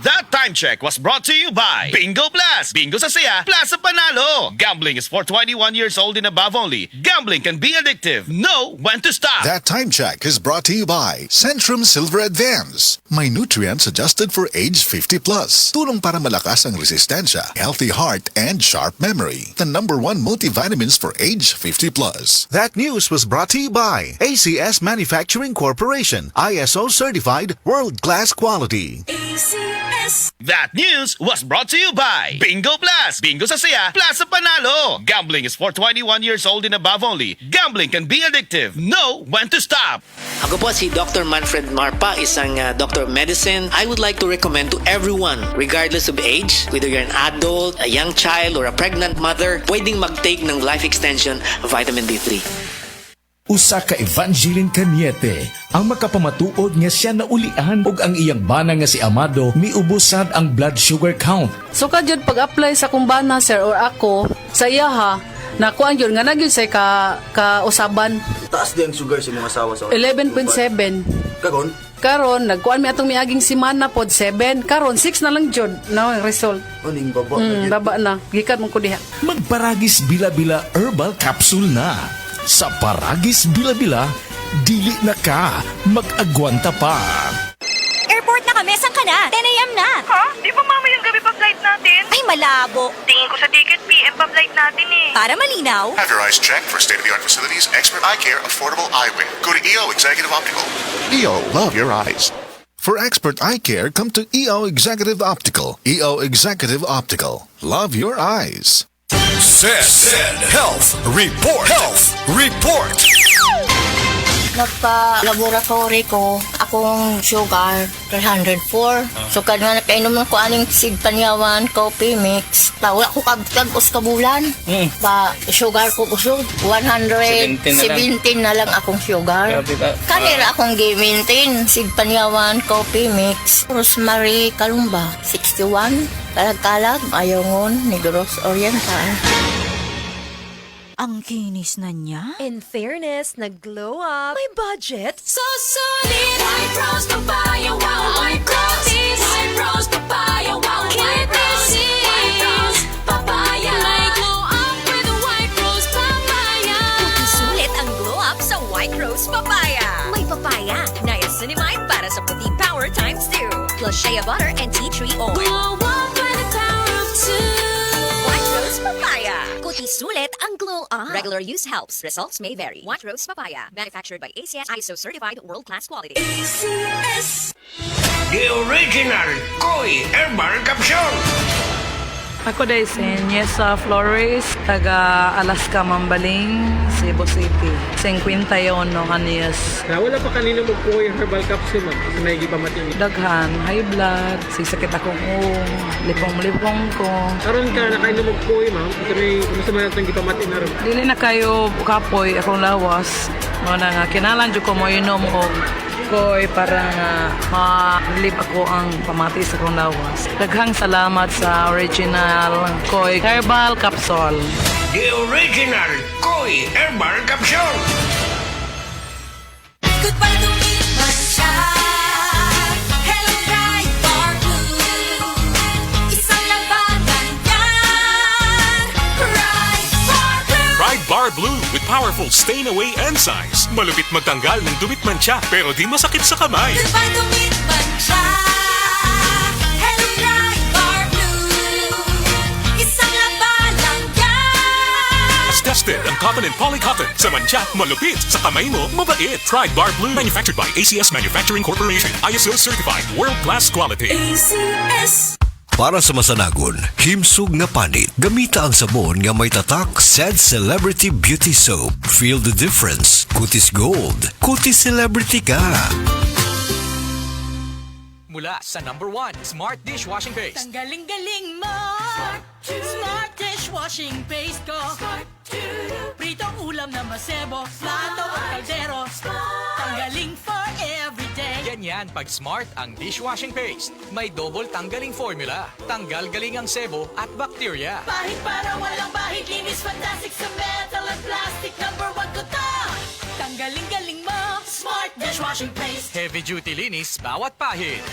That time check was brought to you by Bingo Plus. Bingo sa saya, plus sa panalo. Gambling is for 21 years old and above only. Gambling can be addictive. Know when to stop. That time check is brought to you by Centrum Silver Advance. May nutrients adjusted for age 50 plus. Tulong para malakas ang resistensya, healthy heart, and sharp memory. The #1 multivitamins for age 50 plus. That news was brought to you by ACS Manufacturing Corporation, ISO certified world-class quality. That news was brought to you by Bingo Plus. Bingo sa saya, plus sa panalo. Gambling is for 21 years old and above only. Gambling can be addictive. Know when to stop. Ako po si Dr. Manfred Marpa, isang Doctor of Medicine. I would like to recommend to everyone, regardless of age, whether you're an adult, a young child, or a pregnant mother, pwedeng mag-take ng Life Extension Vitamin D3. Usa ka Evangeline Cañete ang makapamatuod nga siya naulian ug ang iyang bana nga si Amado miubusad ang blood sugar count. So kadyod pag-apply sa kumbana sir or ako sa iya ha, nakuan yun nga nagyud say ka usaban. Taas din ang sugar sa mga asawa sa 11.7. Kagon? Karon nagkuan mi atong miaging semana pod 7. Karon 6 na lang jud na ang result. Uning baba. Baba na. Gikan mo ko diha. Magparagis bila-bila herbal capsule na. Sa Paragis Bila-Bila, dili na ka mag-agwanta pa. Airport na kami, saan ka na? 10 a.m. na. Ha? Di ba mamayang gabi pa flight natin? Ay, malabo. Tingin ko sa ticket, PM pa flight natin eh. Para malinaw. Have your eyes checked for state-of-the-art facilities, expert eye care, affordable eyewear. Go to EO Executive Optical. EO, love your eyes. For expert eye care, come to EO Executive Optical. EO Executive Optical. Love your eyes. Said Health Report. Health Report. Nagpa-laboratory ko, akong sugar, 304. So, kadang nakainom ko aning sig panyawan, coffee mix. Wala ko kabutag kabulan. Pa, sugar ko kusog. 117 na lang akong sugar. Kanira akong gi-maintain. Sig panyawan, coffee mix. Rosemary Kalumba, 61. Kalag-kalag, Ayongon, Negros Oriental. Ang kinis na niya. In fairness, nag-glow up. May budget. So solid. White Rose Papaya, wow, White Rose. White Rose Papaya, wow, White Rose. White Rose Papaya. May glow up with a White Rose Papaya. Sulit ang glow up sa White Rose Papaya. May papaya, niacinamide para sa puti power times 2. Plus shea butter and tea tree oil. Glow up with the power of 2. White Rose Papaya. Kuti sulit ang glow up. Regular use helps. Results may vary. White Rose Papaya. Manufactured by ACS ISO certified world-class quality. ACS. The original Koi Herbal Capsule. Ako day si Niesa Flores, taga Alaska Mambaling, Cebu City. 51 no anyas. Wala pa kanina magkuha yung herbal capsule man kasi may iba matingin. Daghan, high blood, sisakit akong lipong-lipong ko. Karon ka nakainom magkuha ma'am kasi may kumusta man itong gipamatin na rin. Dili na kayo kapoy akong lawas. Mga nga kinalan jud ko mo inom og koy para nga ma-relieve ako ang pamati sa akong lawas. Daghang salamat sa original koy herbal capsule. The original Koi Herbal Capsule. Goodbye to me, Masha. Hello, bright bar blue. Isang labanan yan. Bright bar blue. Pride Bar Blue with powerful stain-away enzymes. Malupit magtanggal ng dumit mancha pero di masakit sa kamay. Goodbye to me, Masha. Hello, bright bar blue. Isang labanan yan. As tested ang cotton and polycotton. Sa mancha, malupit. Sa kamay mo, mabait. Pride Bar Blue. Manufactured by ACS Manufacturing Corporation. ISO certified. World-class quality. ACS. Para sa masanagon, himsog nga panit, gamita ang sabon nga may tatak said Celebrity Beauty Soap. Feel the difference. Kutis Gold. Kutis Celebrity ka. Mula sa #1 Smart Dishwashing Paste. Ang galing-galing mo. Smart dishwashing paste ko. Pritong ulam na masebo. Plato o kaldero. Tanggaling for everyday. Ganyan pag Smart ang dishwashing paste. May double tanggaling formula. Tanggal galing ang sebo at bacteria. Bahid para walang bahid. Linis fantastic sa metal at plastic. #1 ko to. Tanggaling-galing mo. Smart dishwashing paste. Heavy duty linis bawat pahid.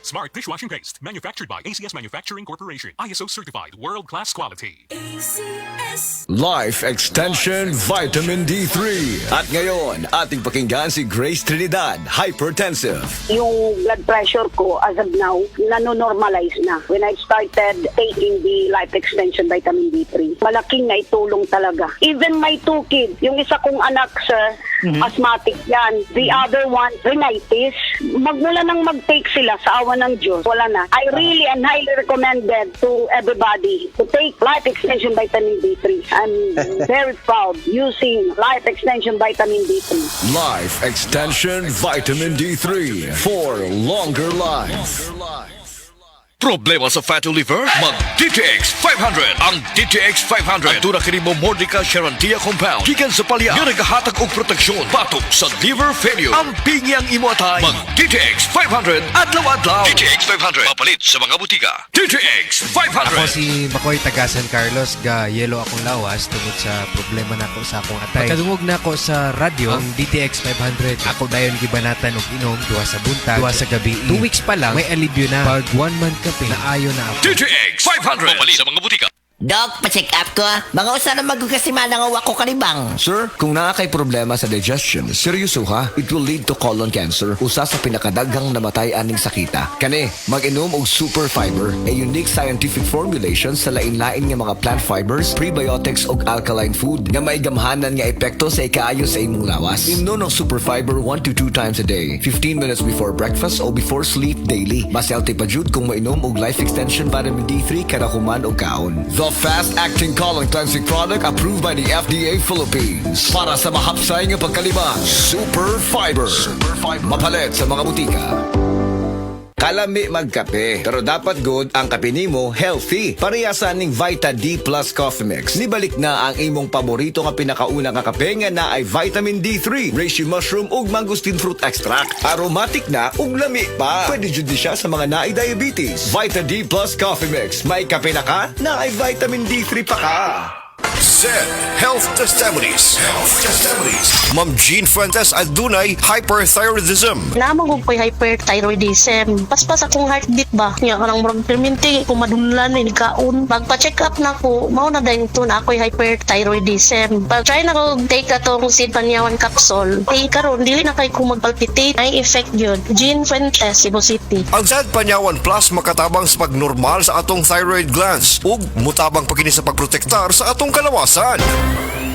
Smart dishwashing paste. Manufactured by ACS Manufacturing Corporation. ISO certified. World-class quality. Life Extension Vitamin D3. At ngayon, ating pakinggan si Grace Trinidad, hypertensive. Yung blood pressure ko as of now, nanonormalize na. When I started taking the Life Extension Vitamin D3, malaking naitulong talaga. Even my 2 kids, yung isa kong anak, sir, asthmatic yan. The other one, rhinitis. Magmula nang mag-take sila sa awa ng Diyos, wala na. I really and highly recommended to everybody to take Life Extension Vitamin D3. I'm very proud using Life Extension Vitamin D3. Life Extension Vitamin D3 for longer life. Problema sa fatty liver? Mag DTX 500. Ang DTX 500 ang tunang kini mo Mordica Charantia compound gikan sa palya nga nagahatag og proteksyon batok sa liver failure. Ang pingyang imo atay. Mag DTX 500 adlaw-adlaw. DTX 500 mapalit sa mga butika. DTX 500. Ako si Makoy taga San Carlos ga yelo akong lawas tungod sa problema nako sa akong atay. Pagkadungog nako sa radyo ang DTX 500 ako dayon gibanatan og inom duha sa buntag, duha sa gabi. 2 weeks pa lang may alibyo na. Pag 1 month kape naayo na ako. DTX 500 mapalit sa mga butika. Dok, pa-check up ko. Mga usa na magkakasimana nga wako kalibang. Sir, kung nakakay problema sa digestion, seryoso ha, it will lead to colon cancer, usa sa pinakadaghang namatay aning sakita. Kani, mag-inom og super fiber, a unique scientific formulation sa lain-lain nga mga plant fibers, prebiotics ug alkaline food nga may gamhanan nga epekto sa ikaayo sa imong lawas. Imnon ng super fiber 1 to 2 times a day, 15 minutes before breakfast o before sleep daily. Mas healthy pa jud kung mainom og Life Extension Vitamin D3 kada human og kaon. The fast-acting colon cleansing product approved by the FDA Philippines. Para sa mahapsay nga pagkalibang, Super Fiber. Mapalit sa mga butika. Kalami magkape, pero dapat good ang kape nimo healthy. Parehasan ning Vita D Plus Coffee Mix. Nibalik na ang imong paborito nga pinakauna nga kape nga na ay Vitamin D3, reishi mushroom ug mangosteen fruit extract. Aromatic na ug lami pa. Pwede jud siya sa mga naay diabetes. Vita D Plus Coffee Mix. May kape na ka, na ay Vitamin D3 pa ka. Zen Health Testimonies. Ma'am Jean Fuentes adunay hyperthyroidism. Namang ko'y hyperthyroidism. Paspas akong heartbeat ba? Nga kanang murag perminti kung madunlan ni kaon. Magpa-check up na ko, mao na dayon to na ako'y hyperthyroidism. Pag try na ko take atong Sid Panyawan capsule. Karon dili na kay ko magpalpitate. Ay effect yun. Jean Fuentes, Cebu City. Ang Zen Panyawan Plus makatabang sa pagnormal sa atong thyroid glands ug mutabang pagkini sa pagprotektar sa atong kalawasan.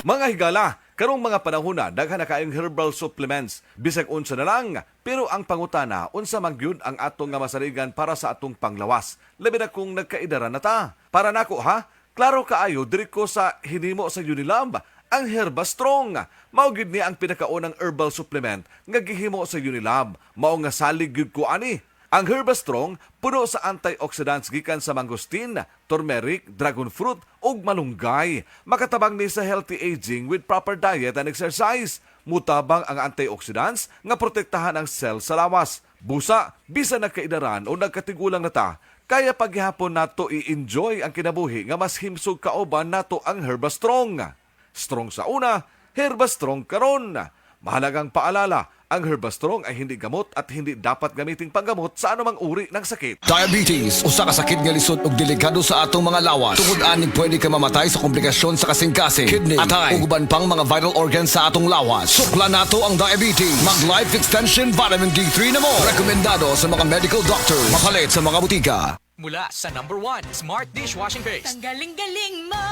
Mga higala, karong mga panahon na daghan na kaayong herbal supplements bisag unsa na lang, pero ang pangutana unsa man gyud ang atong nga masaligan para sa atong panglawas, labi na kung nagkaidara na ta. Para nako ha, klaro kaayo diri ko sa hinimo sa Unilab ang Herba Strong. Mao gyud ni ang pinakaunang herbal supplement nga gihimo sa Unilab. Mao nga salig gyud ko ani. Ang Herba Strong puno sa antioxidants gikan sa mangosteen, turmeric, dragon fruit ug malunggay. Makatabang ni sa healthy aging with proper diet and exercise. Mutabang ang antioxidants nga protektahan ang cell sa lawas. Busa, bisa nagkaidaran o nagkatigulang na ta, kaya paghihapon nato i-enjoy ang kinabuhi nga mas himsog kauban nato ang Herba Strong. Strong sa una, Herba Strong karon. Mahalagang paalala, ang Herba Strong ay hindi gamot at hindi dapat gamiting panggamot sa anumang uri ng sakit. Diabetes, usa ka sakit nga lisod ug delikado sa atong mga lawas. Tungod aning pwede ka mamatay sa komplikasyon sa kasing-kasing, kidney, atay, ug uban pang mga vital organs sa atong lawas. Sukla nato ang diabetes. Mag Life Extension Vitamin D3 na mo. Rekomendado sa mga medical doctors. Mapalit sa mga butika. Mula sa #1 Smart Dishwashing Paste. Ang galing-galing mo.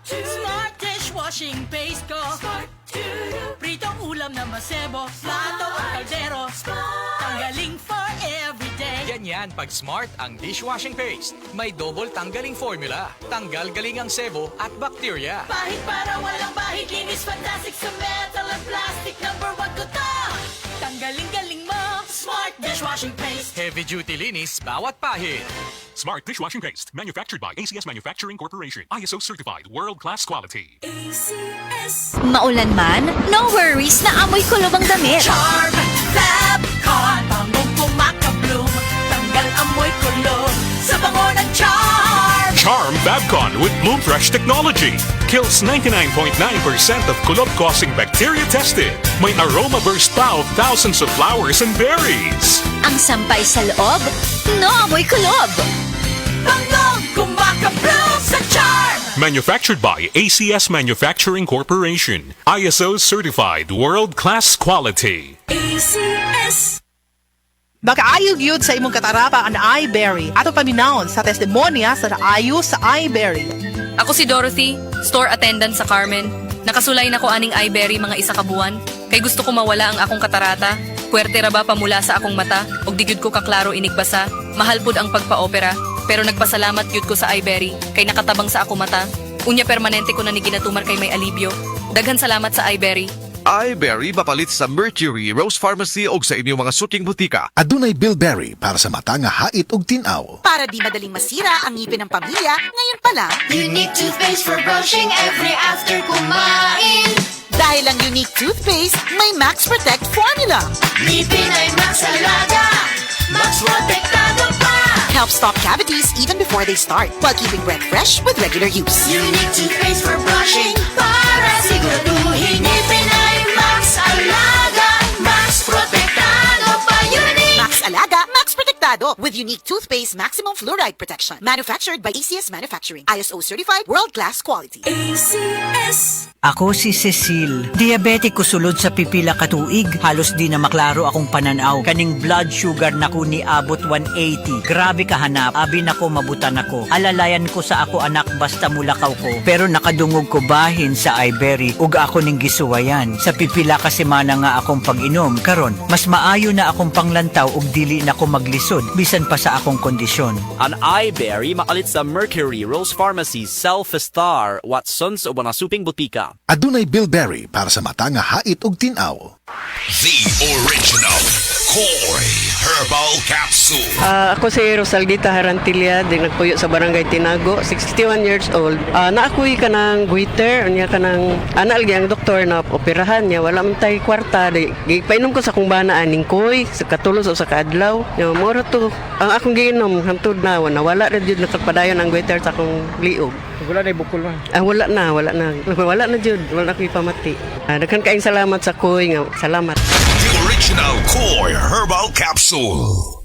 Smart dishwashing paste ko. Pritong ulam na masebo. Plato at kaldero. Tanggaling for everyday. Ganyan pag Smart ang dishwashing paste. May double tanggaling formula. Tanggal galing ang sebo at bacteria. Bahid para walang bahid. Linis fantastic sa metal at plastic. #1 ko to. Tanggaling-galing mo. Smart dishwashing paste. Heavy duty linis bawat pahid. Smart dishwashing paste. Manufactured by ACS Manufacturing Corporation. ISO certified. World-class quality. Maulan man, no worries na amoy kulob ang damit. Charm Fab Con. Bangong kumakabloom. Tanggal amoy kulob sa bango ng Charm. Charm Fabcon with Bloom Fresh technology. kills 99.9% of kulob-causing bacteria tested. May aroma burst pa of thousands of flowers and berries. Ang sampay sa loob, naamoy kulob. Banggong kumakablaw sa charm! Manufactured by ACS Manufacturing Corporation. ISO certified world-class quality. ACS. Makaayog yun sa imong katarapa ang iBerry ato paminahon sa testimonya sa naayo sa iBerry. Ako si Dorothy, store attendant sa Carmen. Nakasulay na ko aning iBerry mga isa ka buwan. Kay gusto ko mawala ang akong katarata. Puwerte ra ba pamula sa akong mata? Og di gyud ko kaklaro inigbasa. Mahal pud ang pagpa-opera. Pero nagpasalamat gyud ko sa iBerry. Kay nakatabang sa akong mata. Unya permanente ko na ni ginatumar kay may alibyo. Daghan salamat sa iBerry. iBerry mapalit sa Mercury, Rose Pharmacy o sa inyong mga suking butika. Adunay Bilberry para sa mata nga hait og tinaw. Para di madaling masira ang ngipin ng pamilya, ngayon pa lang, Unique toothpaste for brushing every after kumain. dahil ang Unique Toothpaste may Max Protect formula. Ngipin ay Max Alaga, Max Protektado pa. Helps stop cavities even before they start, while keeping breath fresh with regular use. Unique toothpaste for brushing para siguraduhin ngipin ay Max Alaga, Max Protektado pa. Unique Max Alaga, Max Protectado with Unique Toothpaste Maximum Fluoride Protection. Manufactured by ACS Manufacturing. ISO certified world-class quality. ACS. Ako si Cecil. Diabetic ko sulod sa pipila katuig. Halos di na maklaro akong pananaw. Kaning blood sugar na ko ni abot 180. Grabe kahanap. Abi na ko mabutan ako. Alalayan ko sa ako anak basta mulakaw ko. Pero nakadungog ko bahin sa iBerry. Ug ako ning gisuwayan. Sa pipila ka semana nga akong pag-inom. Karon, mas maayo na akong panglantaw ug dili na ko maglisod. Bisan pa sa akong kondisyon. Ang iBerry makalit sa Mercury, Rose Pharmacy, Self-Star, Watsons o Banasuping Butika. Adunay Bilberry para sa mata nga hait og tinaw. The original Koi Herbal Capsule. Ako si Rosaldita Harantilla, din nagpuyo sa Barangay Tinago, 61 years old. Naakoy ka ng goiter, niya ka ng anal ang doktor na operahan niya, wala man tayo kwarta. Painom ko sa kong bana aning koy, sa katulos o sa kaadlaw. Moro to, ang akong giinom, hantod na, wala rin yun nakapadayon ang goiter sa akong liog. Wala na bukol man. Wala na. Wala na jud, wala na ko'y pamati. Daghan kaayong salamat sa koy nga, salamat. The original Koi Herbal Capsule.